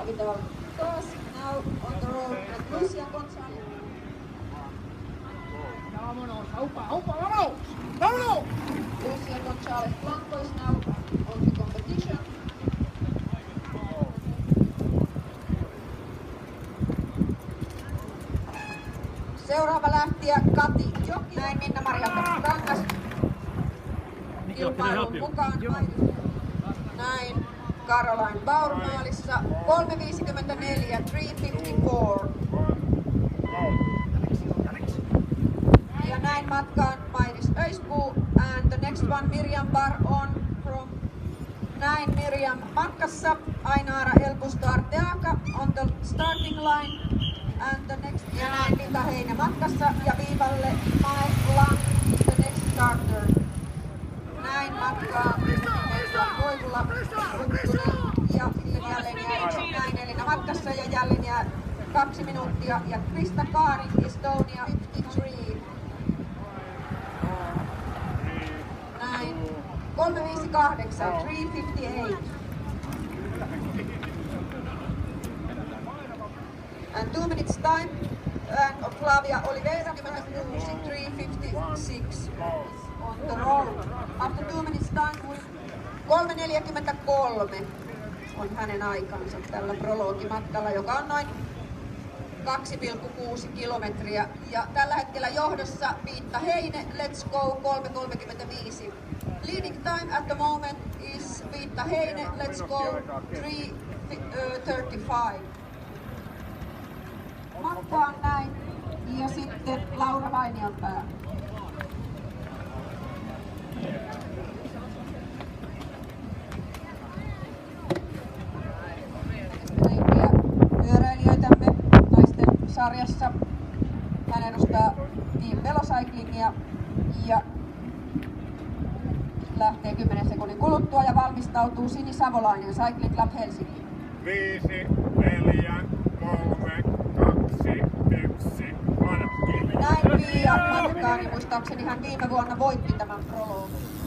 Avital Toss now on the road at Lucia Gonzalez. Vámonos, aupa, aupa, vámonos, vámonos. Lucia Gonzalez Blanco is now on the competition. Seuraava lähtiä Kati Joki. Näin Minna-Maria Kangas kilpailun mukaan. Näin Caroline Bauer maalissa 3.54, 3.54. Ja näin matkaan Mairis Öisbu and the next one Miriam Bar on from näin Miriam matkassa, Ainaara Elbusto Arteaga on the starting line and the next ja näin Linda Heine matkassa ja viivalle Mae Lang the next starter. Näin matkaa Koivula, Huttunen ja jälleen jää näin Elina matkassa ja jälleen jää 2 minuuttia ja Krista Kaari Estonia 53. Näin 358, 358. And 2 minutes time and Flavia Oliveira 356 on the road. After 2 minutes time 3.43 on hänen aikansa tällä prologimatkalla, joka on noin 2,6 kilometriä. Ja tällä hetkellä johdossa Viitta Heine, let's go 3.35. Leading time at the moment is Viitta Heine, let's go 3.35. Matkaan näin ja sitten Laura Vainionpää. Pyöräilijöitämme naisten sarjassa. Hän edustaa Team Velocyclingia ja lähtee 10 sekunnin kuluttua ja valmistautuu Sini Savolainen Cycling Club Helsinki. 5, 4, 3, 2, 1, Näin Pia matkaa, niin muistaakseni hän viime vuonna voitti tämän prologin.